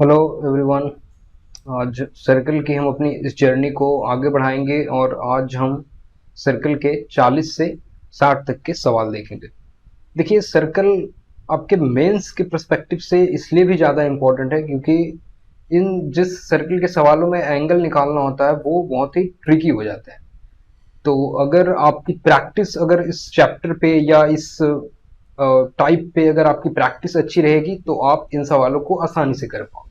Hello everyone. आज circle की हम अपनी इस जर्नी को आगे बढ़ाएंगे और आज हम सर्कल के 40 से 60 तक के सवाल देखेंगे। देखिए, सर्कल आपके मेंस के पर्सपेक्टिव से इसलिए भी ज़्यादा इम्पोर्टेंट है क्योंकि इन जिस सर्कल के सवालों में एंगल निकालना होता है वो बहुत ही ट्रिकी हो जाता है। तो अगर आपकी प्रैक्टिस अगर इस चैप्टर पे या इस टाइप पे अगर आपकी प्रैक्टिस अच्छी रहेगी तो आप इन सवालों को आसानी से कर पाओगे।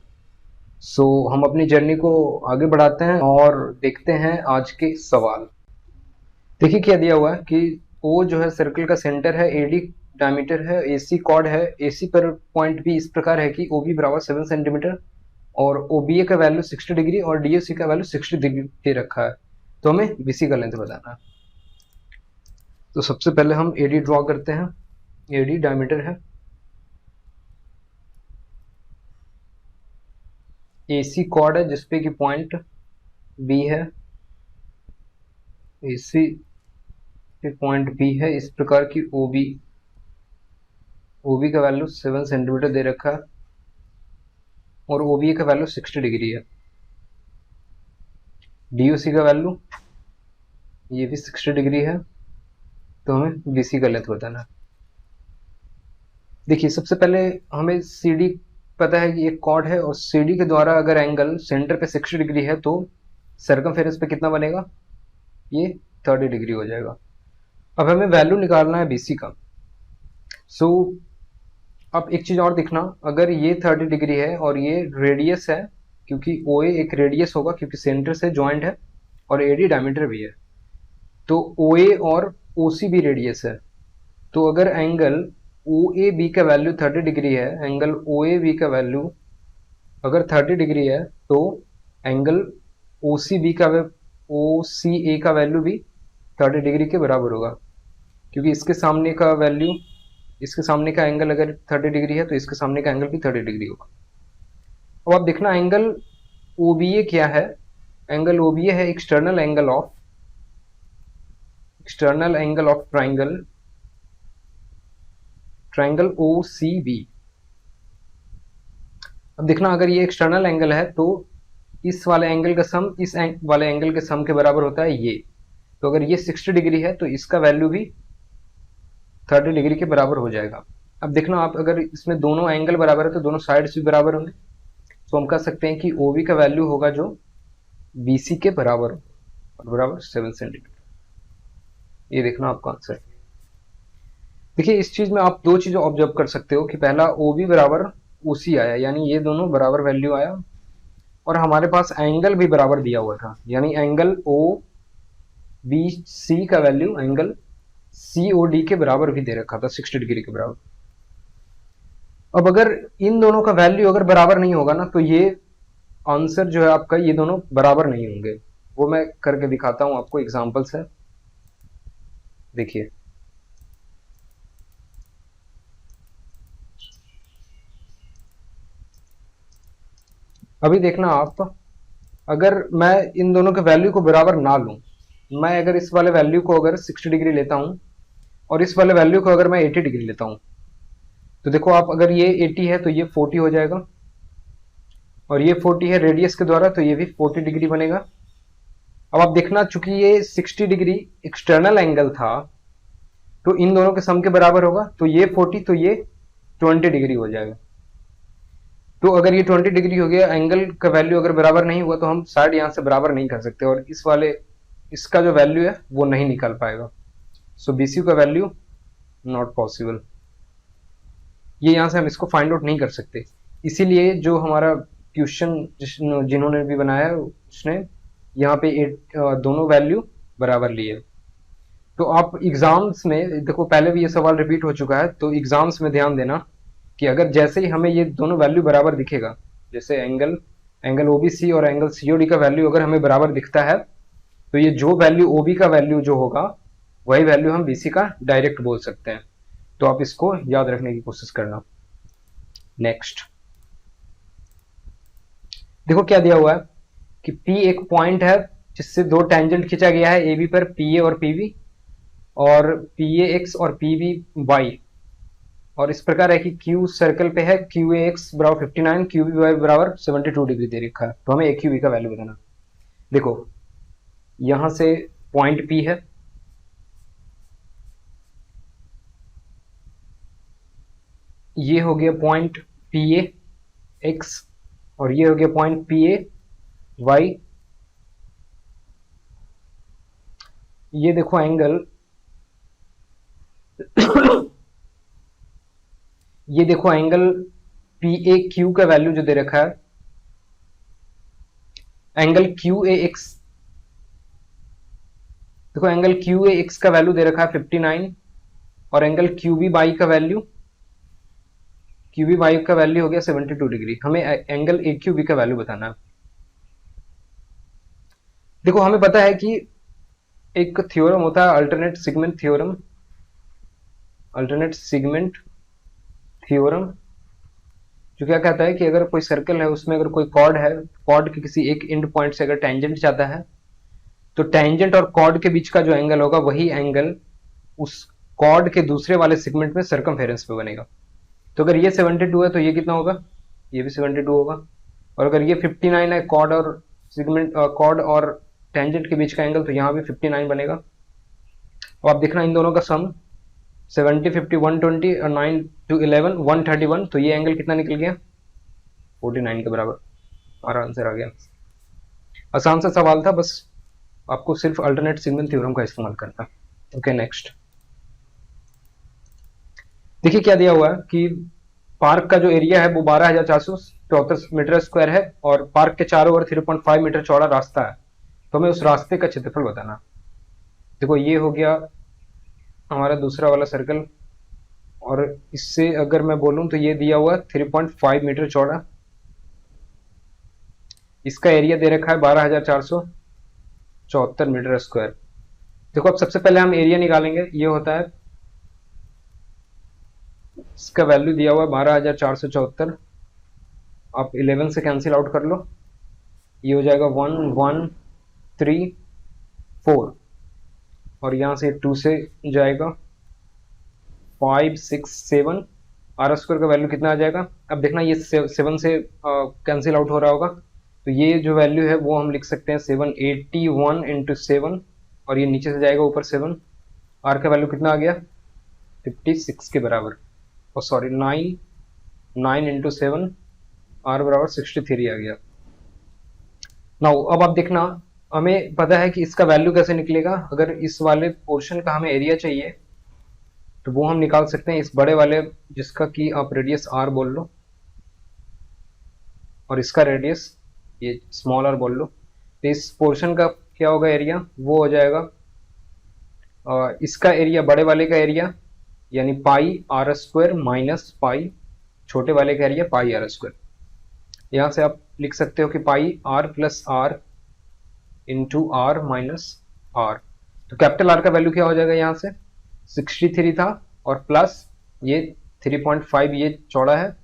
हम अपनी जर्नी को आगे बढ़ाते हैं और देखते हैं आज के सवाल। देखिए क्या दिया हुआ है कि ओ जो है सर्कल का सेंटर है, एडी डायमीटर है, एसी कॉर्ड है, एसी पर पॉइंट भी इस प्रकार है कि ओ बी बराबर 7 सेंटीमीटर और ओ बी ए का वैल्यू 60 डिग्री और डी सी का वैल्यू 60 डिग्री दे रखा है। तो हमें बीसी का लेंथ बताना है। तो सबसे पहले हम एडी ड्रॉ करते हैं। एडी डायमीटर है, एसी कॉर्ड है जिसपे कि पॉइंट बी है, एसी पे पॉइंट बी है, इस प्रकार की ओबी का वैल्यू 7 सेंटीमीटर दे रखा है और ओबी का वैल्यू 60 डिग्री है। डीओसी का वैल्यू ये भी 60 डिग्री है। तो हमें बीसी का लेंथ बताना है। देखिए, सबसे पहले हमें सीडी पता है कि एक कॉर्ड है और सीडी के द्वारा अगर एंगल सेंटर पे 60 डिग्री है तो सर्कमफेरेंस पे कितना बनेगा, ये 30 डिग्री हो जाएगा। अब हमें वैल्यू निकालना है बीसी का। सो अब एक चीज और देखना, अगर ये 30 डिग्री है और ये रेडियस है, क्योंकि ओ ए एक रेडियस होगा क्योंकि सेंटर से ज्वाइंट है और एडी डायमीटर भी है, तो ओ ए और ओ सी भी रेडियस है। तो अगर एंगल ओ ए बी का वैल्यू 30 डिग्री है, एंगल ओ ए बी का वैल्यू अगर 30 डिग्री है तो एंगल ओ सी बी का ओ सी ए का वैल्यू भी 30 डिग्री के बराबर होगा, क्योंकि इसके सामने का एंगल अगर 30 डिग्री है तो इसके सामने का एंगल भी 30 डिग्री होगा। अब आप देखना एंगल ओ बी ए क्या है। एंगल ओ बी ए है external angle of triangle O C B. अब देखना, अगर ये एक्सटर्नल एंगल है तो इस वाले एंगल का सम वाले एंगल के सम के बराबर होता है ये। तो अगर ये 60 डिग्री है तो इसका वैल्यू भी 30 डिग्री के बराबर हो जाएगा। अब देखना, आप अगर इसमें दोनों एंगल बराबर है तो दोनों साइड्स भी बराबर होंगे, तो हम कह सकते हैं कि ओ बी का वैल्यू होगा जो बी सी के बराबर और बराबर 7 सेंटीमीटर। ये देखना आपका आंसर। देखिए, इस चीज में आप दो चीजें ऑब्जर्व कर सकते हो कि पहला ओ बी बराबर ओ सी आया, यानी ये दोनों बराबर वैल्यू आया, और हमारे पास एंगल भी बराबर दिया हुआ था, यानी एंगल ओ बी सी का value angle C O D के बराबर भी दे रखा था, 60 डिग्री के बराबर। अब अगर इन दोनों का वैल्यू अगर बराबर नहीं होगा ना तो ये आंसर जो है आपका, ये दोनों बराबर नहीं होंगे। वो मैं करके दिखाता हूं आपको एग्जांपल से। देखिए, अभी देखना आप, अगर मैं इन दोनों के वैल्यू को बराबर ना लूं, मैं अगर इस वाले वैल्यू को अगर 60 डिग्री लेता हूं और इस वाले वैल्यू को अगर मैं 80 डिग्री लेता हूं, तो देखो आप, अगर ये 80 है तो ये 40 हो जाएगा और ये 40 है रेडियस के द्वारा तो ये भी 40 डिग्री बनेगा। अब आप देखना, चूंकि ये 60 डिग्री एक्सटर्नल एंगल था तो इन दोनों के सम के बराबर होगा, तो ये 40 तो ये 20 डिग्री हो जाएगा। तो अगर ये 20 डिग्री हो गया, एंगल का वैल्यू अगर बराबर नहीं हुआ तो हम साइड यहां से बराबर नहीं कर सकते और इसका जो वैल्यू है वो नहीं निकाल पाएगा। सो बीसी का वैल्यू नॉट पॉसिबल, ये यहां से हम इसको फाइंड आउट नहीं कर सकते। इसीलिए जो हमारा क्वेश्चन जिन्होंने भी बनाया उसने यहाँ पे दोनों वैल्यू बराबर लिए। तो आप एग्जाम्स में देखो, पहले भी ये सवाल रिपीट हो चुका है, तो एग्जाम्स में ध्यान देना कि अगर जैसे ही हमें ये दोनों वैल्यू बराबर दिखेगा, जैसे एंगल ओबीसी और एंगल सीओडी का वैल्यू अगर हमें बराबर दिखता है, तो ये जो वैल्यू ओबी का वैल्यू जो होगा वही वैल्यू हम बीसी का डायरेक्ट बोल सकते हैं। तो आप इसको याद रखने की कोशिश करना। नेक्स्ट देखो क्या दिया हुआ है कि P एक पॉइंट है जिससे दो टेंजेंट खींचा गया है AB पर, PA और PB, और PA x और PB y, और इस प्रकार है कि क्यू सर्कल पे है, क्यू ए एक्स बराबर 59, क्यू बी वाई बराबर 72 डिग्री दे रखा है, तो हमें ए क्यू बी का वैल्यू बताना। देखो यहां से पॉइंट पी है, ये हो गया पॉइंट पी ए एक्स, और ये हो गया पॉइंट पी ए वाई। ये देखो एंगल ये देखो एंगल पी ए क्यू का वैल्यू जो दे रखा है, एंगल क्यू ए एक्स, देखो एंगल क्यू ए एक्स का वैल्यू दे रखा है 59, और एंगल क्यू बी बाई का वैल्यू, क्यू बी बाई का वैल्यू हो गया 72 डिग्री। हमें एंगल ए क्यू बी का वैल्यू बताना है। देखो हमें पता है कि एक थ्योरम होता है alternate segment theorem, alternate segment theorem, जो क्या कहता है कि अगर कोई सर्कल है उसमें अगर कोई कॉर्ड है, कॉर्ड के किसी एक एंड पॉइंट से अगर टेंजेंट जाता है, तो टेंजेंट और कॉर्ड के बीच का जो एंगल होगा वही एंगल उस कॉर्ड के दूसरे वाले सेगमेंट में सरकमफेरेंस पे बनेगा। तो अगर ये 72 है तो ये कितना होगा, ये भी 72 होगा। और अगर ये 59 है कॉर्ड और सेगमेंट, कॉर्ड और टेंजेंट के बीच का एंगल, तो यहाँ भी 59 बनेगा। और आप देखना इन दोनों का सम 70 50 120 और 9 to 11 131, तो ये एंगल कितना निकल गया 49 के बराबर। हमारा आंसर आ गया। आसान सा सवाल था, बस आपको सिर्फ अल्टरनेट सेगमेंट थ्योरम का इस्तेमाल करना है। ओके नेक्स्ट, देखिए क्या दिया हुआ है कि पार्क का जो एरिया है वो 12,474 मीटर स्क्वायर है, और पार्क के चारों ओर 3.5 मीटर चौड़ा रास्ता है, तो हमें उस रास्ते का क्षेत्रफल बताना। देखो ये हो गया हमारा दूसरा वाला सर्कल, और इससे अगर मैं बोलूं तो ये दिया हुआ 3.5 मीटर चौड़ा, इसका एरिया दे रखा है 12,474 मीटर स्क्वायर। देखो अब सबसे पहले हम एरिया निकालेंगे, ये होता है, इसका वैल्यू दिया हुआ है 12,474, आप 11 से कैंसिल आउट कर लो, ये हो जाएगा 1 1 3 4, और यहां से 2 से जाएगा 5 6 7, आर स्क्वायर का वैल्यू कितना आ जाएगा। अब देखना ये 7 से कैंसिल आउट हो रहा होगा, तो ये जो वैल्यू है वो हम लिख सकते हैं 781 इंटू 7, और ये नीचे से जाएगा ऊपर 7, आर का वैल्यू कितना आ गया 56 के बराबर, और सॉरी 9 इंटू 7, आर बराबर 63 आ गया। नाउ अब आप देखना, हमें पता है कि इसका वैल्यू कैसे निकलेगा। अगर इस वाले पोर्शन का हमें एरिया चाहिए तो वो हम निकाल सकते हैं इस बड़े वाले, जिसका कि आप रेडियस आर बोल लो, और इसका रेडियस ये स्मॉल आर बोल लो। तो इस पोर्शन का क्या होगा एरिया, वो हो जाएगा इसका एरिया, बड़े वाले का एरिया यानी पाई आर स्क्वायर माइनस पाई छोटे वाले का एरिया पाई आर स्क्वायर। यहां से आप लिख सकते हो कि pi r plus are into are minus r. तो कैपिटल आर का वैल्यू क्या हो जाएगा, यहां से 63 था, और प्लस ये 3.5 ये चौड़ा है,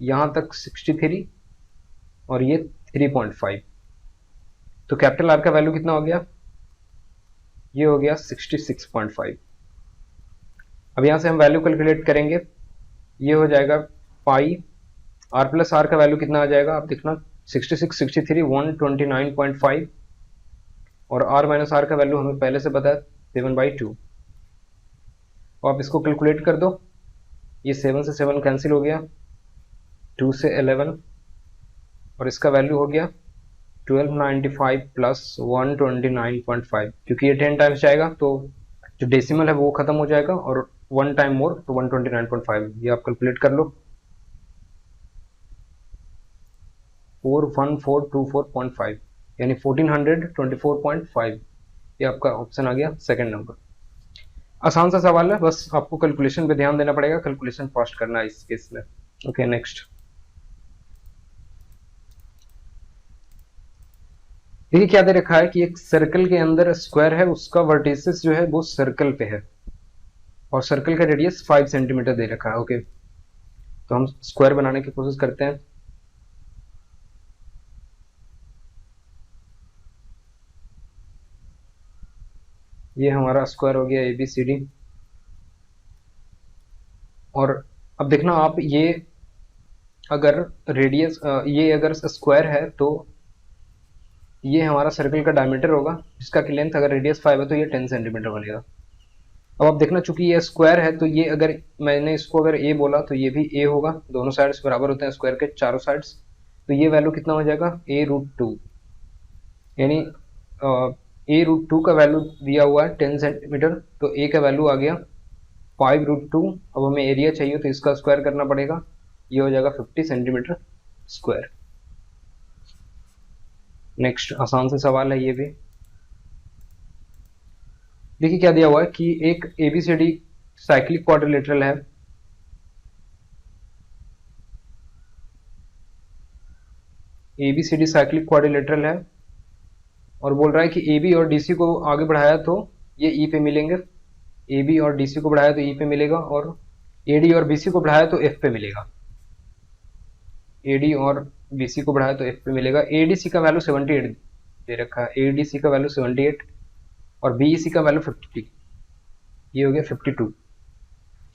यहां तक 63 और ये 3.5, तो कैपिटल आर का वैल्यू कितना हो गया, ये हो गया 66.5। अब यहां से हम वैल्यू कैलकुलेट करेंगे, ये हो जाएगा पाई आर प्लस आर का वैल्यू कितना आ जाएगा, आप देखना 66 63 129.5, और आर माइनस आर का वैल्यू हमें पहले से पता है 7/2। आप इसको कैलकुलेट कर दो, ये 7 से 7 कैंसिल हो गया, 2 से 11, और इसका वैल्यू हो गया 1295 प्लस 129.5, क्योंकि ये 10 टाइम्स जाएगा तो जो डेसिमल है वो खत्म हो जाएगा, और 1 टाइम मोर तो 129.5, ये आप कैलकुलेट कर लो, 41424.5 यानी 1424.5, ये आपका ऑप्शन आ गया सेकंड नंबर। आसान सा सवाल है, बस आपको कैलकुलेशन पे ध्यान देना पड़ेगा, कैलकुलेशन फास्ट करना है इस केस में। ओके नेक्स्ट, देखिए क्या दे रखा है कि एक सर्कल के अंदर स्क्वायर है, उसका वर्टिसेस जो है वो सर्कल पे है, और सर्कल का रेडियस 5 सेंटीमीटर दे रखा है। ओके, तो हम स्क्वायर बनाने की कोशिश करते हैं। ये हमारा स्क्वायर हो गया ABCD, और अब देखना आप, ये अगर रेडियस, ये अगर स्क्वायर है तो ये हमारा सर्कल का डायमीटर होगा, जिसका कि लेंथ अगर रेडियस 5 है तो ये 10 सेंटीमीटर बनेगा। अब आप देखना, चूंकि ये स्क्वायर है तो ये अगर मैंने इसको अगर ए बोला तो ये भी ए होगा, दोनों साइड्स बराबर होते हैं स्क्वायर के, चारों साइड्स। तो ये वैल्यू कितना हो जाएगा, a√2, यानी a√2 का वैल्यू दिया हुआ है 10 सेंटीमीटर, तो a का वैल्यू आ गया 5√2। अब हमें एरिया चाहिए तो इसका स्क्वायर करना पड़ेगा, ये हो जाएगा 50 सेंटीमीटर स्क्वायर। नेक्स्ट आसान से सवाल है ये भी। देखिए क्या दिया हुआ है कि एक एबीसीडी साइक्लिक क्वाड्रिलेटरल है, एबीसीडी साइक्लिक क्वाड्रिलेटरल है, और बोल रहा है कि AB और DC को आगे बढ़ाया तो ये E पे मिलेंगे, AB और DC को बढ़ाया तो E पे मिलेगा, और AD और BC को बढ़ाया तो F पे मिलेगा, AD और BC को बढ़ाया तो F पे मिलेगा। ADC का वैल्यू 78 दे रखा है, ADC का वैल्यू 78 और BEC का वैल्यू 50, ये हो गया 52।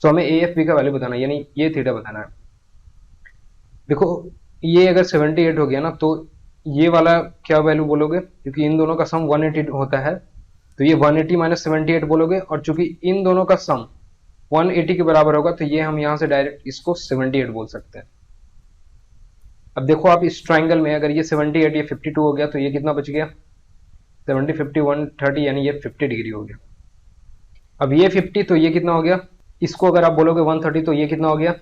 तो हमें AFB का वैल्यू बताना है, यानी ये थीटा बताना है। देखो ये अगर 78 हो गया ना, तो ये वाला क्या वैल्यू बोलोगे, क्योंकि इन दोनों का सम 180 होता है, तो ये 180 माइनस 78 बोलोगे, और चूंकि इन दोनों का सम 180 के बराबर होगा तो ये हम यहां से डायरेक्ट इसको 78 बोल सकते हैं। अब देखो आप इस ट्राइंगल में अगर ये 78 ये 52 हो गया तो ये कितना बच गया, 70 50 130, यानी ये 50 डिग्री हो गया। अब ये 50 तो ये कितना हो गया, इसको अगर आप बोलोगे 130 तो ये कितना हो गया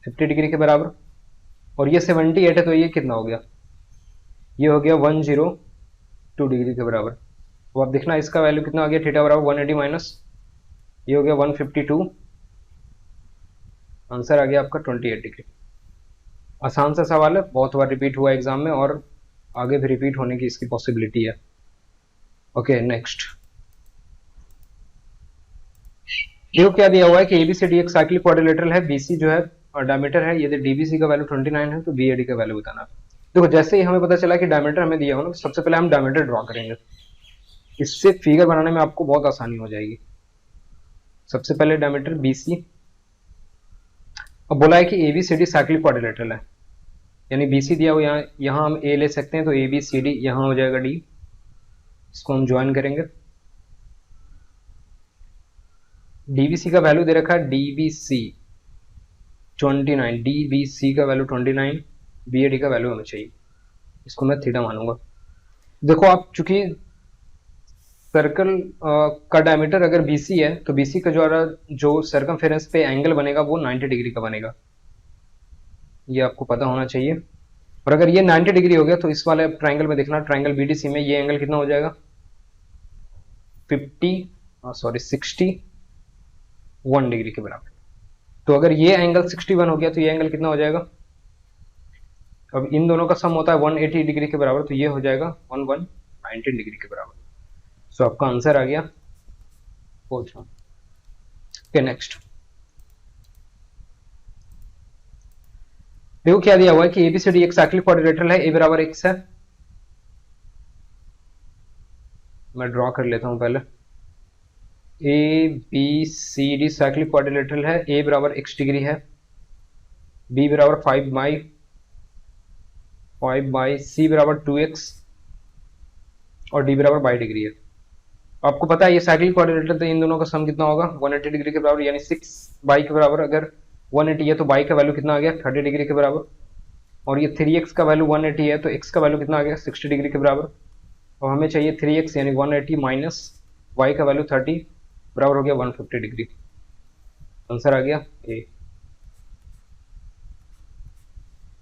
50 डिग्री के बराबर, और ये 78 है तो ये कितना हो गया, ये हो गया 102 डिग्री के बराबर। तो आप देखना इसका वैल्यू कितना आ गया, थीटा बराबर 180 माइनस ये हो गया 152, आंसर आ गया आपका 28 डिग्री। आसान सा सवाल है, बहुत बार रिपीट हुआ एग्जाम में और आगे भी रिपीट होने की इसकी पॉसिबिलिटी है। ओके नेक्स्ट, देखो क्या दिया हुआ है कि एबीसीडी एक साइक्लिक क्वाड्रिलेटरल है, बीसी जो है और डायमीटर है, यदि डीबीसी का वैल्यू 29 है तो बीएडी का वैल्यू बताना। देखो जैसे ही हमें पता चला कि डायमीटर हमें दिया हो ना, तो सबसे पहले हम डायमीटर ड्रॉ करेंगे, इससे फिगर बनाने में आपको बहुत आसानी हो जाएगी। सबसे पहले डायमीटर बीसी, अब बोला है कि एबीसीडी साइक्लिक क्वाड्रिलेटरल है, यानी बीसी दिया हुआ, यहाँ हम ए ले सकते हैं, तो एबीसीडी यहाँ हो जाएगा डी, इसको हम ज्वाइन करेंगे। डीबीसी का वैल्यू दे रखा है डीबीसी 29, डीबीसी का वैल्यू 29, बीएडी का वैल्यू हमें चाहिए, इसको मैं थीटा मानूंगा। देखो आप चूंकि सर्कल का डायमीटर अगर बीसी है तो बीसी का जो सर्कमफेरेंस पे एंगल बनेगा वो 90 डिग्री का बनेगा, ये आपको पता होना चाहिए। और अगर ये 90 डिग्री हो गया तो इस वाले ट्राइंगल में देखना, ट्राइंगल बीडीसी में ये एंगल कितना हो जाएगा 61 डिग्री के बराबर। तो अगर ये एंगल 61 हो गया तो ये एंगल कितना हो जाएगा, अब इन दोनों का सम होता है 180 डिग्री के बराबर, तो ये हो जाएगा 1119 डिग्री के बराबर। सो आपका आंसर आ गया 4th। ओके नेक्स्ट, देखो क्या दिया हुआ है कि एबीसीडी एक साइक्लिक क्वाड्रिलेटरल है, ए बराबर x है, मैं ड्रॉ कर लेता हूं पहले। A B C D cyclic quadrilateral है, ए बराबर x डिग्री है, बी बराबर 5 बाई सी बराबर 2x और डी बराबर बाई डिग्री है। आपको पता है ये साइक्लिक क्वाड्रिलेटरल, तो इन दोनों का सम कितना होगा 180 डिग्री के बराबर, यानी 6 बाई के बराबर। अगर 180 है तो बाई का वैल्यू कितना आ गया 30 डिग्री के बराबर, और ये 3x का वैल्यू 180 है तो x का वैल्यू कितना आ गया 60 डिग्री के बराबर, और हमें चाहिए 3x यानी 180 माइनस y का वैल्यू 30 बराबर हो गया 150 डिग्री। आंसर आ गया ए।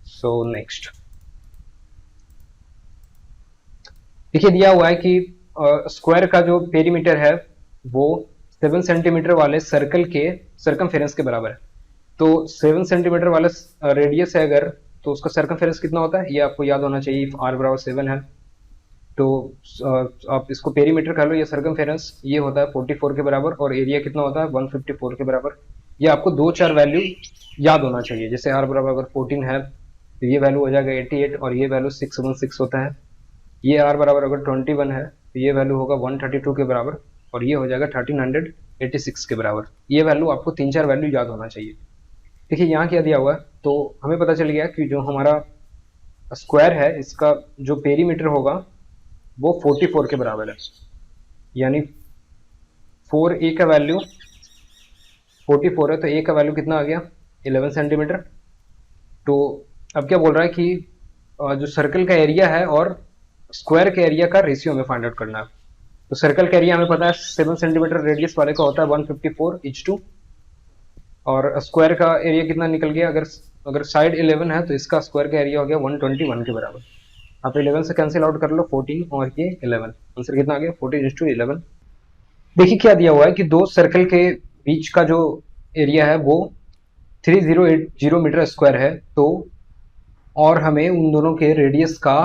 सो नेक्स्ट, देखिए दिया हुआ है कि स्क्वायर का जो पेरीमीटर है वो 7 सेंटीमीटर वाले सर्कल के सर्कमफेरेंस के बराबर है। तो 7 सेंटीमीटर वाला रेडियस है अगर, तो उसका सर्कमफेरेंस कितना होता है ये आपको याद होना चाहिए, r बराबर 7 है। तो आप इसको पेरीमीटर कर लो, ये सर्कमफेरेंस ये होता है 44 के बराबर, और एरिया कितना होता है 154 के बराबर। ये आपको 2-4 वैल्यू याद होना चाहिए, जैसे r बराबर अगर 14 है तो ये वैल्यू हो जाएगा 88, और ये वैल्यू 616 होता है। ये r बराबर अगर 21 है तो ये वैल्यू होगा 132 के बराबर, और ये हो जाएगा 1386 के बराबर। ये वैल्यू आपको 3-4 वैल्यू याद होना चाहिए। देखिए यहाँ क्या दिया हुआ है, तो हमें पता चल गया कि जो हमारा स्क्वायर है इसका जो पेरीमीटर होगा वो 44 के बराबर है, यानी 4a का वैल्यू 44 है, तो a का वैल्यू कितना आ गया 11 सेंटीमीटर। तो अब क्या बोल रहा है कि जो सर्कल का एरिया है और स्क्वायर के एरिया का रेशियो हमें फाइंड आउट करना है। तो सर्कल का एरिया हमें पता है 7 सेंटीमीटर रेडियस वाले का होता है 154 और स्क्वायर का एरिया कितना निकल गया, अगर साइड 11 है तो इसका स्क्वायर का एरिया हो गया 121 के बराबर। आप 11 से कैंसिल आउट कर लो 14 और ये 11, आंसर कितना आ गया 14:11। देखिए क्या दिया हुआ है कि दो सर्कल के बीच का जो एरिया है वो 3080 मीटर स्क्वायर है, तो और हमें उन दोनों के रेडियस का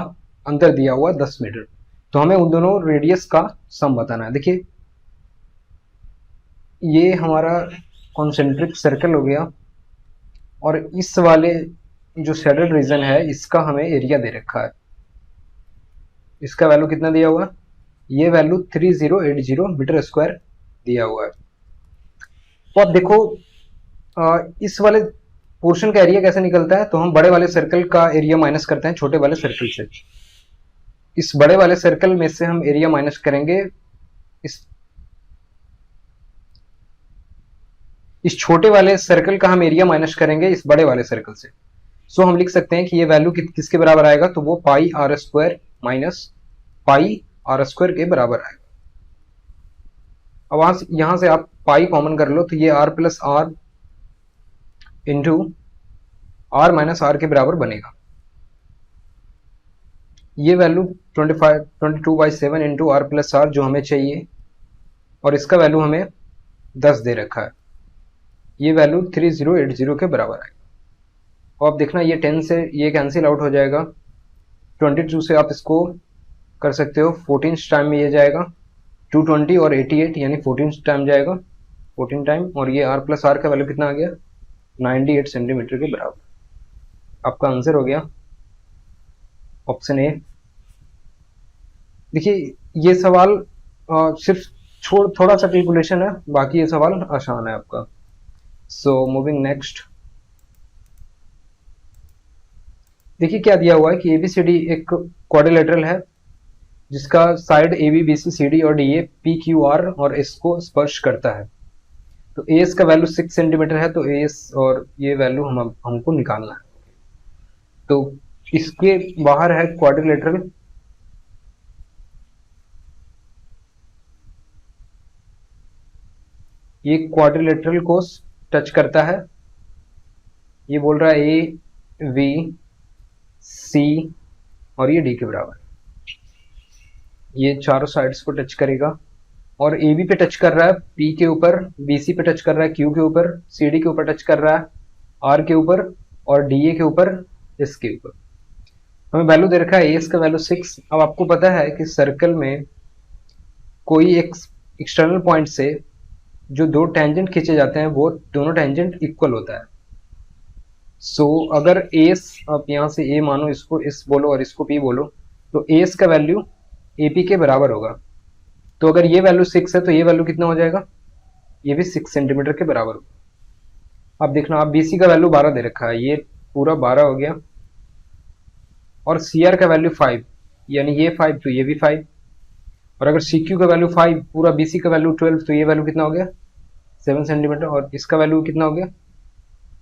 अंतर दिया हुआ 10 मीटर, तो हमें उन दोनों रेडियस का सम बताना है। देखिए ये हमारा कॉन्सेंट्रिक सर्कल हो गया और इस वाले जो शेडेड रीजन है इसका हमें एरिया दे रखा है, इसका वैल्यू कितना दिया हुआ है, ये वैल्यू 3080 मीटर स्क्वायर दिया हुआ है। तो आप देखो इस वाले पोर्शन का एरिया कैसे निकलता है, तो हम बड़े वाले सर्कल का एरिया माइनस करते हैं छोटे वाले सर्कल से। इस बड़े वाले सर्कल में से हम एरिया माइनस करेंगे इस छोटे वाले सर्कल का हम एरिया माइनस करेंगे इस बड़े वाले सर्कल से। सो हम लिख सकते हैं कि ये वैल्यू किसके बराबर आएगा, तो वो pi r square minus pi r square के बराबर आएगा। अब यहां से आप पाई कॉमन कर लो तो ये R plus are into are minus R के बराबर बनेगा। ये value 22/7 into R plus R जो हमें चाहिए और इसका वैल्यू हमें 10 दे रखा है, ये वैल्यू 3080 के बराबर है। और आप देखना ये 10 से ये कैंसिल आउट हो जाएगा, 22 से आप इसको कर सकते हो 14 टाइम में ये जाएगा 220 और 88 यानी 14 टाइम जाएगा 14 टाइम, और ये आर प्लस आर का वैल्यू कितना आ गया 98 सेंटीमीटर के बराबर। आपका आंसर हो गया ऑप्शन ए। देखिए ये सवाल सिर्फ थोड़ा सा कैलकुलेशन है, बाकी ये सवाल आसान है आपका। So moving next. देखिए क्या दिया हुआ है कि एबीसीडी एक क्वाड्रिलेटरल है जिसका side A B B C C D और D A P Q R और एस को स्पर्श करता है। तो एस का वैल्यू 6 सेंटीमीटर है, तो एस और ये वैल्यू हमको निकालना है। तो इसके बाहर है क्वाड्रिलेटरल, ये क्वाड्रिलेटरल को टच करता है, ये बोल रहा है ए वी सी और ये डी के बराबर, ये चारों साइड्स को टच करेगा और ए बी पे टच कर रहा है पी के ऊपर, बी सी पे टच कर रहा है क्यू के ऊपर, सी डी के ऊपर टच कर रहा है आर के ऊपर और डी ए के ऊपर एस के ऊपर। हमें वैल्यू दे रखा है एस का वैल्यू 6। अब आपको पता है कि सर्कल में कोई एक एक्सटर्नल पॉइंट से जो दो टेंजेंट खींचे जाते हैं वो दोनों टेंजेंट इक्वल होता है। सो अगर एस, आप यहाँ से ए मानो, इसको एस बोलो और इसको पी बोलो, तो एस का वैल्यू ए पी के बराबर होगा। तो अगर ये वैल्यू 6 है तो ये वैल्यू कितना हो जाएगा, ये भी 6 सेंटीमीटर के बराबर होगा। अब देखना, आप बीसी का वैल्यू 12 दे रखा है, ये पूरा 12 हो गया, और सी आर का वैल्यू 5 यानी ये 5 तो ये भी 5, और अगर सी क्यू का वैल्यू 5 पूरा बीसी का वैल्यू 12 तो ये वैल्यू कितना हो गया 7 सेंटीमीटर, और इसका वैल्यू कितना हो गया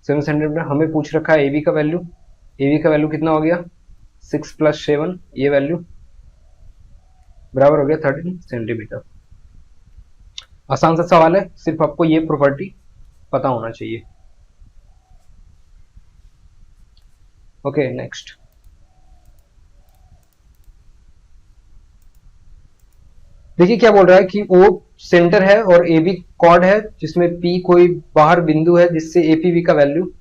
7 सेंटीमीटर। हमें पूछ रखा है एबी का वैल्यू, एबी का वैल्यू कितना हो गया 6 + 7, ये वैल्यू बराबर हो गया 13 सेंटीमीटर। आसान सा सवाल है, सिर्फ आपको ये प्रॉपर्टी पता होना चाहिए। Okay next. देखिए क्या बोल रहा है कि ओ सेंटर है और ए बी कॉर्ड है जिसमें पी कोई बाहर बिंदु है जिससे एपीवी का वैल्यू,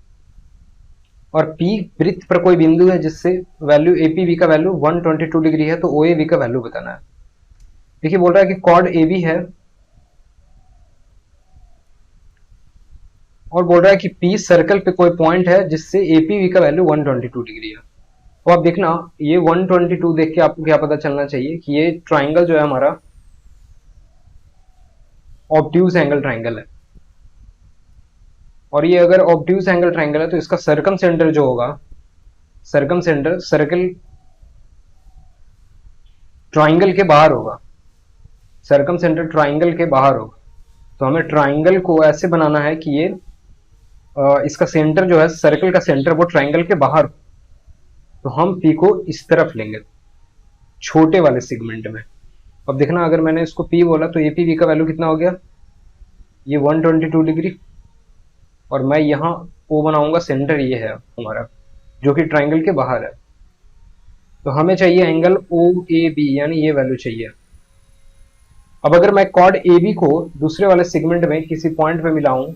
और पी वृत्त पर कोई बिंदु है जिससे वैल्यू एपीवी का वैल्यू 122 डिग्री है, तो ओ ए बी का वैल्यू बताना है। देखिए बोल रहा है कि कॉर्ड ए बी है और बोल रहा है कि पी सर्कल पे कोई पॉइंट है जिससे एपीवी का वैल्यू 122 डिग्री है। तो आप देखना ये 122 देख के आपको क्या पता चलना चाहिए कि ये ट्राइंगल जो है हमारा ऑब्ट्यूज एंगल ट्राइंगल है, और ये अगर ऑब्ट्यूज एंगल ट्राइंगल है तो इसका सर्कम सेंटर जो होगा, सर्कम सेंटर सर्कल ट्राइंगल के बाहर होगा, सर्कम सेंटर ट्राइंगल के बाहर होगा। तो हमें ट्राइंगल को ऐसे बनाना है कि ये इसका सेंटर जो है, सर्कल का सेंटर वो ट्राइंगल के बाहर हो। तो हम पी को इस तरफ लेंगे छोटे वाले सेगमेंट में। अब देखना अगर मैंने इसको पी बोला तो ए पी वी का वैल्यू कितना हो गया, ये 122 डिग्री। और मैं यहाँ ओ बनाऊंगा, सेंटर ये है हमारा जो कि ट्राइंगल के बाहर है। तो हमें चाहिए एंगल ओ ए बी, यानी ये वैल्यू चाहिए। अब अगर मैं कॉर्ड ए बी को दूसरे वाले सेगमेंट में किसी पॉइंट पे मिलाऊं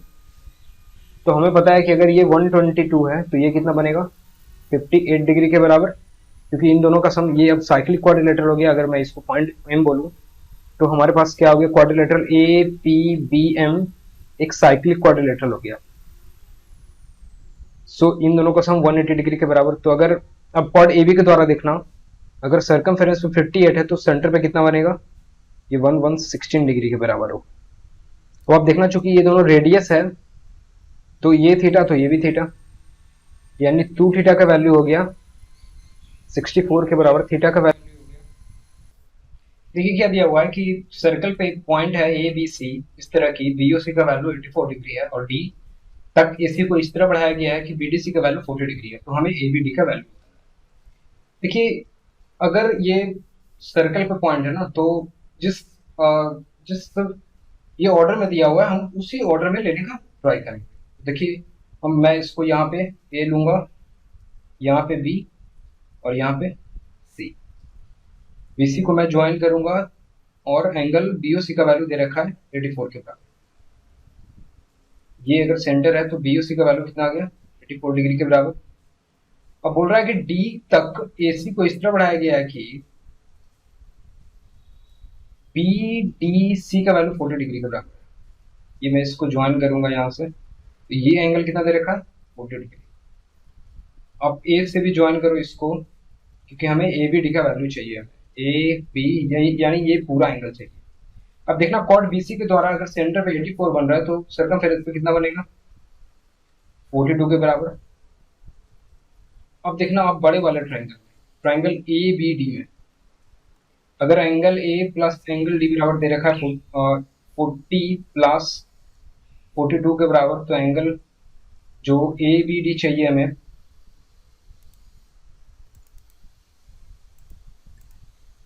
तो हमें पता है कि अगर ये 122 है तो ये कितना बनेगा, 58 डिग्री के बराबर, क्योंकि इन दोनों का सम ये अब साइक्लिक क्वाड्रिलेटरल हो गया। अगर मैं इसको पॉइंट एम बोलूं तो हमारे पास क्या हो गया, quadrilateral A P B M एक साइक्लिक क्वाड्रिलेटरल हो गया। सो इन दोनों का सम 180 डिग्री के बराबर। तो अगर अब कॉर्ड ए बी के द्वारा देखना, अगर सर्कमफेरेंस में 58 है तो सेंटर पे कितना बनेगा, ये 1116 डिग्री के बराबर हो। तो आप देखना चूंकि ये दोनों रेडियस है तो ये थीटा तो ये भी थीटा, यानी 2 थीटा का वैल्यू हो गया 64 के बराबर, थीटा का वैल्यू हो गया। देखिए क्या दिया हुआ है कि सर्कल पे एक पॉइंट है ए बी सी, इस तरह की बी ओ सी का वैल्यू 84 डिग्री है और डी तक एसी को इस तरह बढ़ाया गया है कि बी डी सी का वैल्यू 40 डिग्री है। तो हमें ए बी डी का वैल्यू, देखिए अगर ये सर्कल पे पॉइंट है ना, तो जिस जिस ये ऑर्डर में दिया हुआ है हम उसी ऑर्डर में लेने का ट्राई करेंगे। देखिए हम, मैं इसको यहाँ पे ए लूंगा, यहाँ पे बी और यहाँ पे सी। बीसी को मैं ज्वाइन करूंगा और एंगल बीओसी का वैल्यू दे रखा है 84 के बराबर। ये अगर सेंटर है तो बीओसी का वैल्यू कितना आ गया, 84 डिग्री के बराबर। अब बोल रहा है कि डी तक एसी को इस तरह बढ़ाया गया है कि बी डी सी का वैल्यू 40 डिग्री के बराबर है। ये मैं इसको ज्वाइन करूंगा यहाँ से, तो ये एंगल कितना दे रखा है, 40 डिग्री। अब ए से भी ज्वाइन करो इसको, क्योंकि हमें ए बी डी का वैल्यू चाहिए, ए बी यानी ये पूरा एंगल चाहिए। अब देखना कॉर्ड बीसी के द्वारा अगर सेंटर पे 84 बन रहा है तो सर्कमफेरेंस पे कितना बनेगा, 42 के बराबर। अब देखना आप बड़े वाले triangle, triangle A B D में अगर angle A plus angle D बराबर दे रखा है 40 प्लस 42 के बराबर, तो एंगल जो ए बी डी चाहिए हमें,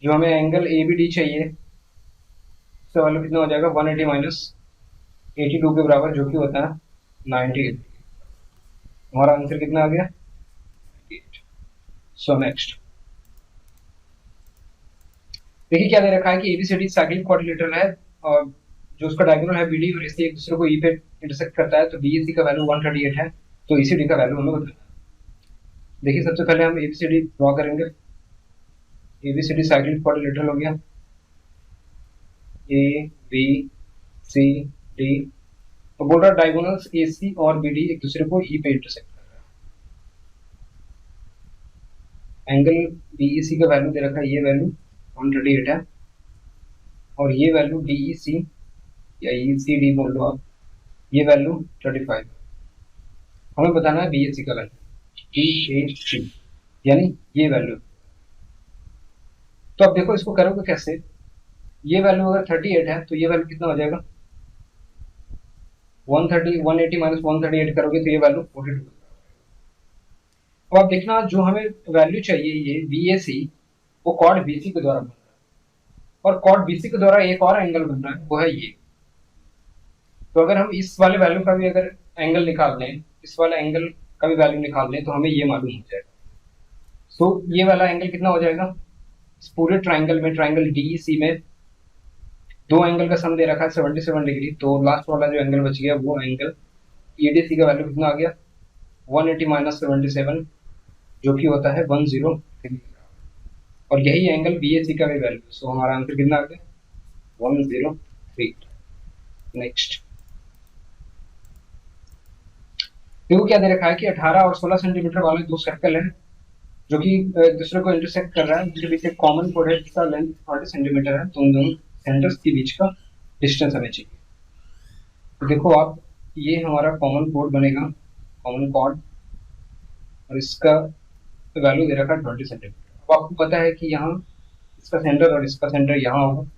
जो हमें एंगल ए बी डी चाहिए उसका वैल्यू कितना हो जाएगा, 180 माइनस 82 के बराबर, जो कि होता है 90। हमारा आंसर कितना आ गया, 98। सो नेक्स्ट देखिए क्या दे रखा है कि एबीसीडी साइक्लिक क्वाड्रिलेटरल है और जो उसका डायगोनल है बीडी और एसी एक दूसरे को ई पे इंटरसेक्ट करता है, तो बीएसी का वैल्यू 138 है, तो ईसीडी का वैल्यू हमें बताना है। देखिए सबसे पहले हम एबीसीडी ड्रॉ करेंगे। एबीसीडी साइक्लिक क्वाड्रिलेटरल हो गया, ए बी सी डी। तो बोल रहा है डायगोनल्स एसी और बीडी एक दूसरे को ई पे इंटरसेक्ट कर रहा है। एंगल बीईसी का वैल्यू दे रखा है, ये वैल्यू 138 है और ये वैल्यू डीईसी या ईसीडी बोल लो आप, ये वैल्यू 35। हमें बताना है बीएसी का वैल्यू डीएसी, यानी ये वैल्यू। तो अब देखो इसको करोगे कैसे, ये वैल्यू अगर 38 है तो ये वैल्यू कितना हो जाएगा, 180 माइनस 138 करोगे तो ये वैल्यू 42। अब आप देखना जो हमें वैल्यू चाहिए ये बीएसी, वो कॉर्ड बीसी के द्वारा बन रहा है और कॉर्ड बीसी के द्वारा एक और एंगल बन रहा है, वो है ये। तो अगर हम इस वाले वैल्यू का भी अगर एंगल निकाल लें, इस वाले एंगल का भी वैल्यू निकाल लें, तो हमें ये मालूम हो जाएगा। सो ये वाला एंगल कितना हो जाएगा, इस पूरे ट्राइंगल में, ट्राइंगल डीईसी में दो एंगल का सम दे रखा है 77 डिग्री, तो लास्ट वाला जो एंगल बच गया वो एंगल ईडीसी का वैल्यू कितना आ गया, 180 माइनस 77, जो कि होता है 103। और यही एंगल बीएसी का भी वैल्यू, सो हमारा आंसर कितना आ गया, 103। नेक्स्ट देखो क्या दे रखा है कि 18 और 16 सेंटीमीटर वाले दो सर्कल हैं जो कि एक दूसरे को इंटरसेक्ट कर रहा है, जिनके बीच एक कॉमन कोड है जिसका लेंथ 40 सेंटीमीटर है। तो उन दोनों सेंटर्स के बीच का डिस्टेंस हमें चाहिए। तो देखो आप ये हमारा कॉमन कोड बनेगा, कॉमन कोड, और इसका वैल्यू दे रखा है 20 सेंटीमीटर। अब आपको पता है कि यहाँ इसका सेंटर और इसका सेंटर यहाँ होगा।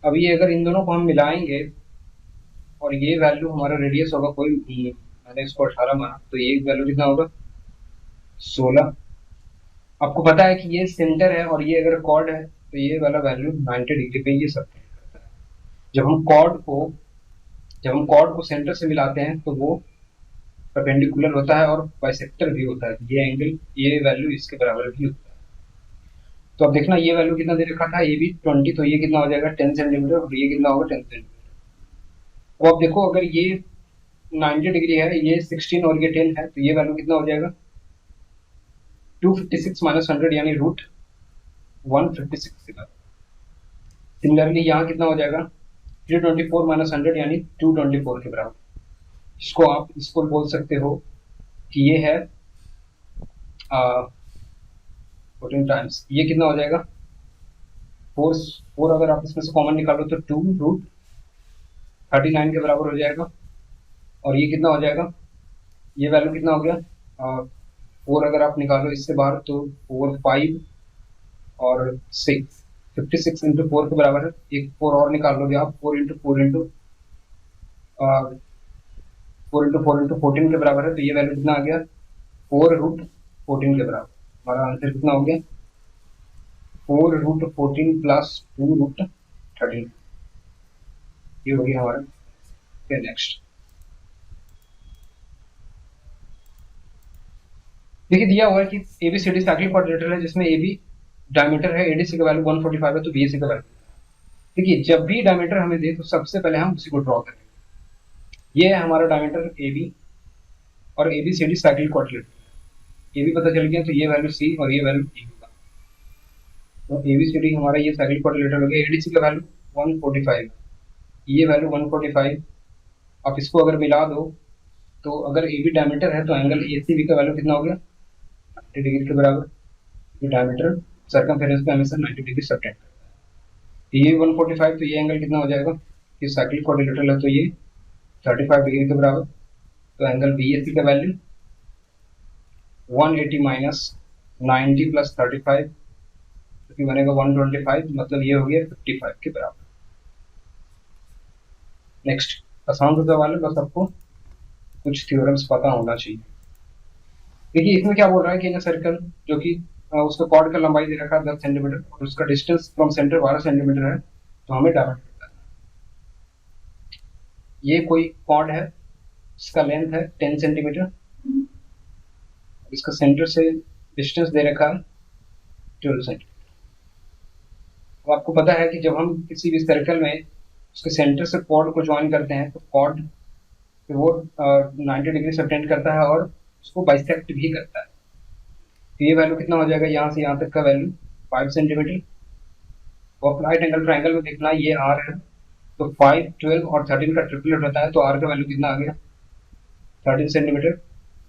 अब ये अगर इन दोनों को हम मिलाएंगे और ये वैल्यू हमारा रेडियस होगा कोई, मैंने इसको 18 माना, तो ये वैल्यू कितना होगा 16। आपको पता है कि ये सेंटर है और ये अगर कॉर्ड है तो ये वाला वैल्यू 90 डिग्री पे ये सब करता है। जब हम कॉर्ड को जब हम कॉर्ड को सेंटर से मिलाते हैं तो वो परपेंडिकुलर होता है और बाइसेक्टर भी होता है। ये एंगल, ये वैल्यू इसके बराबर भी होता है। तो अब देखना ये वैल्यू कितना दे रखा था, ये भी 20, तो ये कितना हो जाएगा 10 सेंटीमीटर, और ये कितना होगा 10 सेंटीमीटर। अब आप देखो अगर ये 90 डिग्री है, ये 16 और ये 10 है, तो ये वैल्यू कितना हो जाएगा 256 माइनस 100 यानी रूट 156। सिमिलरली यहाँ कितना हो जाएगा 324 माइनस 100 यानी 224 के बराबर। इसको आप इसको बोल सकते हो कि ये है 14 टाइम्स, ये कितना हो जाएगा 4 अगर आप इसमें से कॉमन निकालो तो 2 रूट 39 के बराबर हो जाएगा। और ये कितना हो जाएगा, ये वैल्यू कितना हो गया 4 अगर आप निकालो इससे बाहर तो 4 5 और 6, 56 इंटू 4 के बराबर है। एक 4 और निकाल लोगे आप, 4 इंटू 4 इंटू 4 इंटू 14 के बराबर है। तो ये वैल्यू कितना आ गया 4 रूट 14 के बराबर। हमारा आंसर कितना हो गया 4 रूट 14 प्लस 2 रूट 13। ये हो गया हमारा। फिर नेक्स्ट देखिए, दिया हुआ है कि एबीसीडी साइक्लिक क्वाड्रिलेटरल है जिसमें एबी डायमीटर है, एडीसी का वैल्यू 145 है, तो बीएसी का वैल्यू। देखिए जब भी डायमीटर हमें दे तो सबसे पहले हम उसी को ड्रॉ करेंगे। ये है हमारा डायमीटर एबी और एबीसीडी साइक्लिक क्वाड्रिलेटरल। एबी पता चल गया तो ये वैल्यू सी और ये वैल्यू डी होगा। तो एबीसीडी हमारा ये साइक्लिक क्वाड्रिलेटरल हो गया। एडीसी का वैल्यू 145, ये वैल्यू 145। आप इसको अगर मिला दो तो अगर एबी डायमीटर है तो एंगल एसीबी का वैल्यू कितना हो गया 90 डिग्री के बराबर। ये डायमीटर सर्कमफेरेंस पे हमेशा 90 डिग्री सबटेंड करता है। ये 145, तो ये एंगल कितना हो जाएगा, ये साइक्लिक क्वाड्रिलेटरल है तो ये 35 डिग्री के बराबर। तो एंगल बीएसी का वैल्यू 180 माइनस 90 प्लस 35, तो बनेगा 125, मतलब ये हो गया 55 के बराबर। नेक्स्ट आसान सा सवाल है, बस आपको कुछ थ्योरम्स पता होना चाहिए। देखिए इसमें क्या बोल रहा है कि इन सर्कल जो कि उसका कॉर्ड का लंबाई दे रखा है 10 सेंटीमीटर और उसका डिस्टेंस फ्रॉम सेंटर 12 सेंटीमीटर है, तो हमें डायमीटर करना है। ये कोई कॉर्ड है, इसका लेंथ है 10 सेंटीमीटर, इसका सेंटर से डिस्टेंस दे रखा है 12 सेंटीमीटर। तो आपको पता है कि जब हम किसी भी सर्कल में उसके सेंटर से कॉर्ड को ज्वाइन करते हैं तो कॉर्ड वो 90 डिग्री सबटेंड करता है और उसको बाइसेक्ट भी करता है। तो ये वैल्यू कितना हो जाएगा, यहाँ से यहाँ तक का वैल्यू 5 सेंटीमीटर। और राइट एंगल ट्राइंगल में देखना ये आर है, तो 5 12 और 13 का ट्रिपलेट होता है, तो आर का वैल्यू कितना आ गया 13 सेंटीमीटर।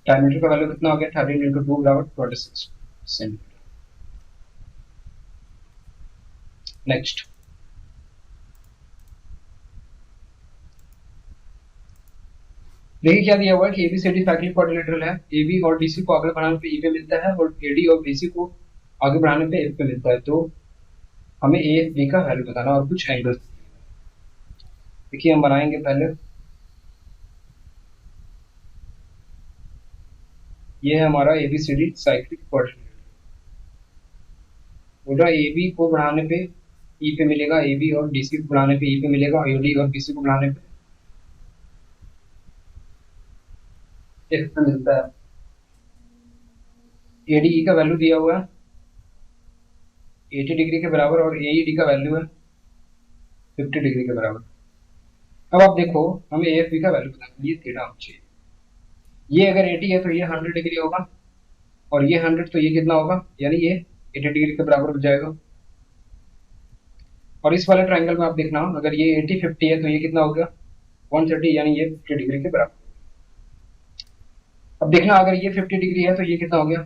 डायमीटर का वैल्यू कितना हो गया 13 इंटू 2 बराबर 26 सेंटीमीटर। नेक्स्ट देखिए क्या दिया हुआ है कि एबीसीडी साइक्लिक क्वाड्रिलेटरल है। एबी और डीसी को आगे बढ़ाने पे ई पे मिलता है और एडी और बीसी को आगे बढ़ाने पे एफ पे मिलता है। तो हमें ए एफ बी का वैल्यू बताना और कुछ एंगल्स। देखिए हम बनाएंगे पहले, ये है हमारा एबीसीडी साइक्लिक क्वाड्रिलेटरल। बोल रहा है एबी को बढ़ाने पे ई पे मिलेगा, एबी और डीसी को बढ़ाने पे ई पे मिलेगा, एडी और बीसी को बढ़ाने पे एफ पे मिलता है। एडी का वैल्यू दिया हुआ है 80 डिग्री के बराबर और एईडी का वैल्यू है 50 डिग्री के बराबर। अब आप देखो हमें एएफबी का वैल्यू बताना है, ये थीटा होना चाहिए। ये अगर 80 है तो ये 100 डिग्री होगा और ये 100 तो ये कितना होगा, यानी ये 80 डिग्री के बराबर हो जाएगा। और इस वाले ट्रायंगल में आप देखना अगर ये 80 50 है तो ये कितना हो गया 130, यानी ये 50 डिग्री के बराबर। अब देखना अगर ये 50 डिग्री है तो ये कितना हो गया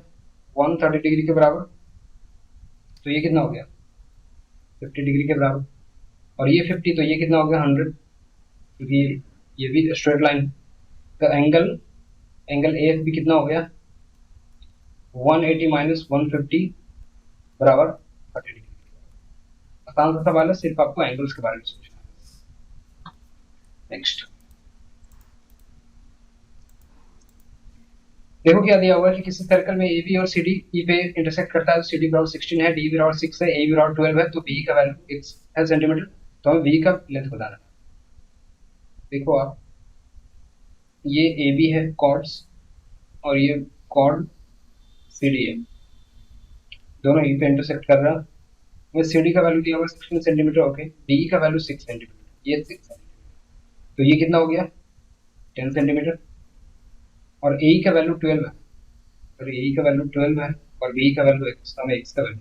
130 डिग्री के बराबर, तो ये कितना हो गया 50 डिग्री के बराबर। और ये 50 तो ये कितना हो गया 100, क्योंकि ये भी स्ट्रेट लाइन, तो एंगल ए एफ भी कितना हो गया 180 माइनस 150 बराबर 30 डिग्री। आसान सा सवाल है, सिर्फ आपको एंगल्स के बारे में सोचना है। नेक्स्ट देखो क्या दिया हुआ है कि किसी सर्कल में ए बी और सी डी ई पे इंटरसेक्ट करता है, तो सी डी बराबर 16 है, डी बराबर 6 है, ए बी बराबर 12 है, तो बी का वैल्यू x है सेंटीमीटर, तो हमें बी का लेंथ बताना है। देखो आप, ये ए बी है कॉर्ड्स और ये कॉर्ड सी डी है, दोनों ई पे इंटरसेक्ट कर रहा है। सी डी का वैल्यू दिया हुआ 16 सेंटीमीटर, ओके, डी का वैल्यू 6 सेंटीमीटर, ये 6 सेंटीमीटर, तो ये कितना हो गया 10 सेंटीमीटर, और ए का वैल्यू 12 है, और ए का वैल्यू 12 है, और बी का वैल्यू x, हमें x का वैल्यू।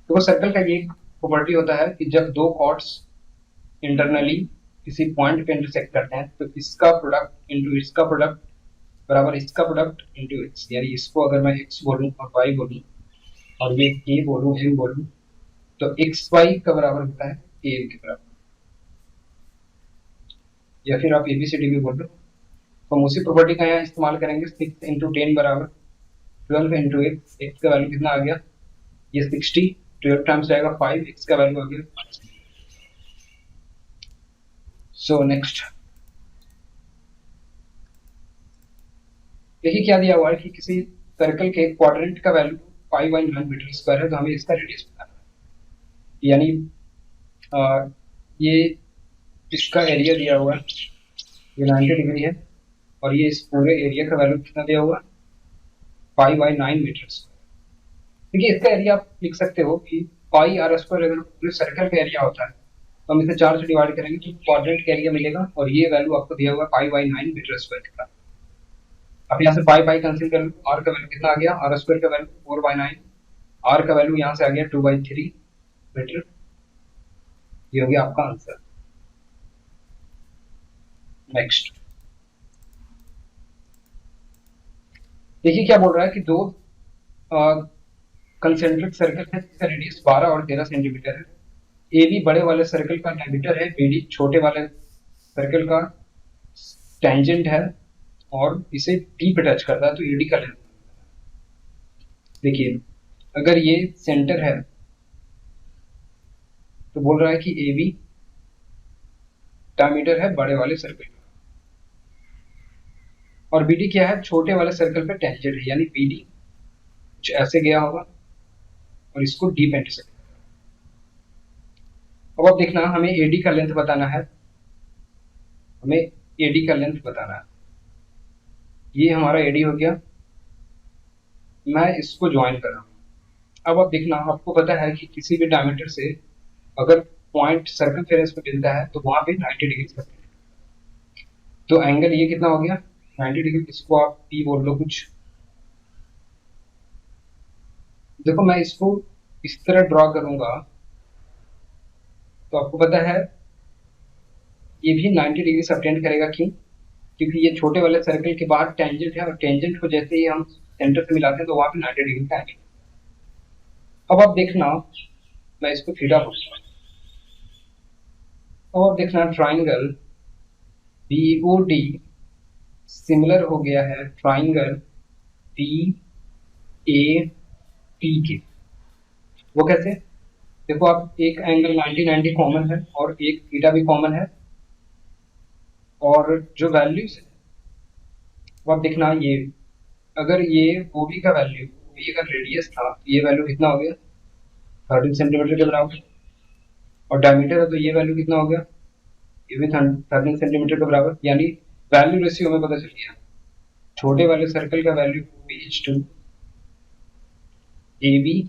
तो वो सर्कल का ये प्रॉपर्टी होता है कि जब दो कॉर्ड्स इंटरनली किसी पॉइंट पे इंटरसेक्ट करते हैं, तो इसका प्रोडक्ट इंटू इसका प्रोडक्ट बराबर इसका प्रोडक्ट इंटू एक्स, यानी इसको अगर मैं x बोलूँ और y बोलूँ और ये a बोलूँ m बोलूँ, तो एक्स वाई का बराबर होता है a m के बराबर, या फिर आप ABCD भी बोल लो। तो हम उसी प्रॉपर्टी का यहाँ इस्तेमाल करेंगे। 6 इंटू 10 बराबर 12 इंटू एक्स, एक्स का वैल्यू कितना आ गया, ये 60, 12 टाइम्स जाएगा 5, एक्स का वैल्यू आ गया 5। सो नेक्स्ट देखिए क्या दिया हुआ है कि किसी सर्कल के क्वाड्रेंट का वैल्यू 5/9 मीटर स्क्वायर है, तो हमें इसका रेडियस बताना है। यानी ये इसका एरिया दिया हुआ है, ये 90 डिग्री है, और ये इस पूरे एरिया का वैल्यू कितना दिया हुआ 5/9 मीटर स्क्वायर। देखिए इसका एरिया आप लिख सकते हो कि पाई आर स्क्वायर, अगर पूरे सर्कल का एरिया होता है तो हम इसे 4 से डिवाइड करेंगे तो क्वाड्रेंट का एरिया मिलेगा, और ये वैल्यू आपको दिया हुआ 5/9 मीटर स्क्वायर का। अब यहाँ से पाई कैंसिल कर लो, आर का वैल्यू कितना आ गया, आर स्क्वायर का वैल्यू 4/9, आर का वैल्यू यहाँ से आ गया 2/3 मीटर, ये हो गया आपका आंसर। नेक्स्ट देखिए क्या बोल रहा है कि दो कंसेंट्रिक सर्कल है जिसका रेडियस 12 और 13 सेंटीमीटर है। ए बी बड़े वाले सर्कल का डायमीटर है, बी डी छोटे वाले सर्कल का टेंजेंट है, और इसे पी पे टच करता है, तो ईडी का लेंथ। देखिए अगर ये सेंटर है तो बोल रहा है कि ए बी डायमीटर है बड़े वाले सर्कल का, और बी डी क्या है, छोटे वाले सर्कल पे टेंजेंट है, यानी बी डी कुछ ऐसे गया होगा और इसको डी पे इंटरसेक्ट। अब आप देखना, हमें एडी का लेंथ बताना है, हमें एडी का लेंथ बताना है। ये हमारा एडी हो गया, मैं इसको ज्वाइन कर रहा हूँ। अब आप देखना, आपको पता है कि किसी भी डायमीटर से अगर पॉइंट सर्कमफेरेंस पे मिलता है तो वहां पे 90 डिग्री करते हैं, तो एंगल ये कितना हो गया 90 डिग्री, इसको आप पी बोल लो कुछ। देखो मैं इसको इस तरह ड्रॉ करूंगा तो आपको पता है ये भी 90 डिग्री से अटेंड करेगा, क्यों, क्योंकि ये छोटे वाले सर्कल के बाद टेंजेंट है, और टेंजेंट को जैसे ही हम सेंटर से मिलाते हैं तो वहां पे 90 डिग्री का एंगल। अब आप देखना, मैं इसको थीटा बोलूंगा। अब आप देखना ट्राइंगल बीओडी सिमिलर हो गया है ट्राइंगल पी ए टी के। वो कैसे, देखो आप, एक एंगल 90-90 कॉमन है और एक थीटा भी कॉमन है, और जो वैल्यूज है वो आप देखना, ये अगर ये ओबी का वैल्यू, ओबी अगर रेडियस था तो ये वैल्यू कितना हो गया 13 सेंटीमीटर के बराबर, और डायमीटर है तो ये वैल्यू कितना हो गया, ये भी 13 सेंटीमीटर के बराबर, यानी वैल्यू रेशियो में पता चल गया। छोटे वाले सर्कल का वैल्यू OB/2, AB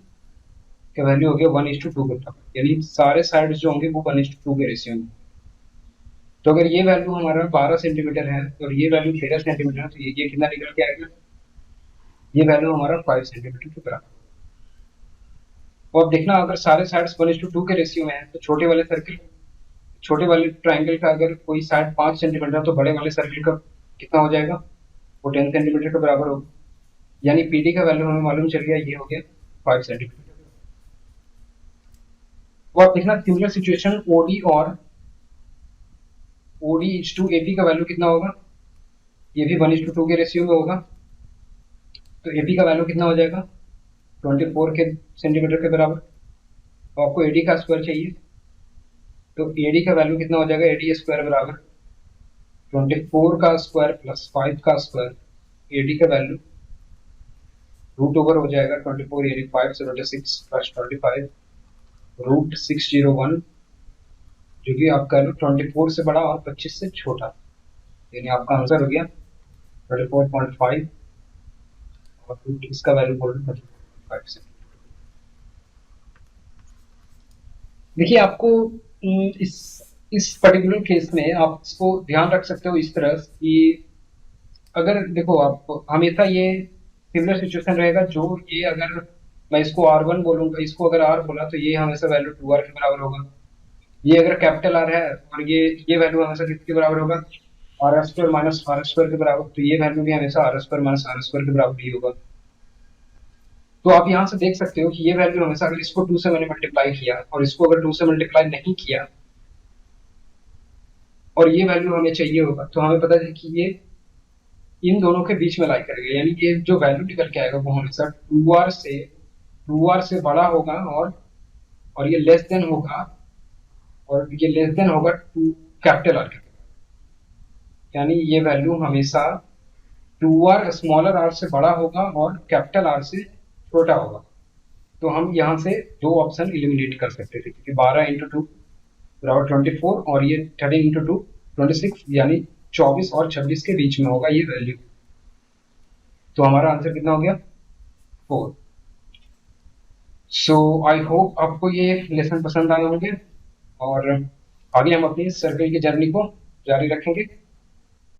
का वैल्यू हो गया 1:2 के बराबर, यानी सारे साइड्स जो होंगे वो 1:2 के रेशियो में। तो अगर ये वैल्यू हमारा 12 सेंटीमीटर है और ये वैल्यू 13 सेंटीमीटर है, तो ये कितना निकल के आएगा, ये वैल्यू हमारा 5 सेंटीमीटर के बराबर। और देखना, अगर सारे साइड्स 1:2 के रेशियो में है तो छोटे वाले सर्कल, छोटे वाले ट्राइंगल का अगर कोई साइड 5 सेंटीमीटर तो बड़े वाले सर्कल का कितना हो जाएगा, वो 10 सेंटीमीटर के बराबर होगा, यानी पीडी का वैल्यू हमें मालूम चल गया, ये हो गया 5 सेंटीमीटर। वो आप देखना सिमिलर सिचुएशन ओडी और ओडी इज टू एपी का वैल्यू कितना होगा, ये भी 1:2 के रेशियो में होगा। तो एपी का वैल्यू कितना हो जाएगा 24 के सेंटीमीटर के बराबर। तो आपको एडी का स्क्वायर चाहिए, तो एडी का वैल्यू कितना हो जाएगा, एडी स्क्वायर बराबर 24 का स्क्वायर प्लस 5 का स्क्वायर। एडी का वैल्यू रूट ओवर हो जाएगा 24 यानी 576 प्लस 25 √601, जो कि आपका 24 से बड़ा और 25 से छोटा, यानी आपका आंसर हो गया 24.5 और रूट इसका वैल्यू बोल 5 से। देखिए आपको इस पर्टिकुलर केस में आप इसको ध्यान रख सकते हो इस तरह कि अगर देखो आप हमेशा ये सिमिलर सिचुएशन रहेगा, जो ये अगर मैं इसको R1 बोलूंगा, इसको अगर R बोला तो ये हमेशा वैल्यू 2R के बराबर होगा। ये अगर कैपिटल R है और ये वैल्यू हमेशा किसके बराबर होगा, R² माइनस R² के बराबर, तो ये वैल्यू भी हमेशा R² माइनस R² के बराबर ही होगा। तो आप यहाँ से देख सकते हो कि ये वैल्यू हमेशा अगर इसको 2 से मैंने मल्टीप्लाई किया और इसको अगर 2 से मल्टीप्लाई नहीं किया और ये वैल्यू हमें चाहिए होगा, तो हमें पता है कि ये इन दोनों के बीच में लाई करेगा, यानी ये जो वैल्यू निकल के आएगा वो हमेशा 2R से बड़ा होगा और ये लेस देन होगा, और ये लेस देन होगा टू कैपिटल R के, यानी ये वैल्यू हमेशा 2R स्मॉलर R से बड़ा होगा और कैपिटल R से छोटा होगा। तो हम यहाँ से दो ऑप्शन इलिमिनेट कर सकते थे, क्योंकि 12 × 2 बराबर 24 और ये 13 × 2 26, यानी 24 और 26 के बीच में होगा ये वैल्यू। तो हमारा आंसर कितना हो गया 4। सो आई होप आपको ये लेसन पसंद आए होंगे और आगे हम अपनी सर्कल की जर्नी को जारी रखेंगे।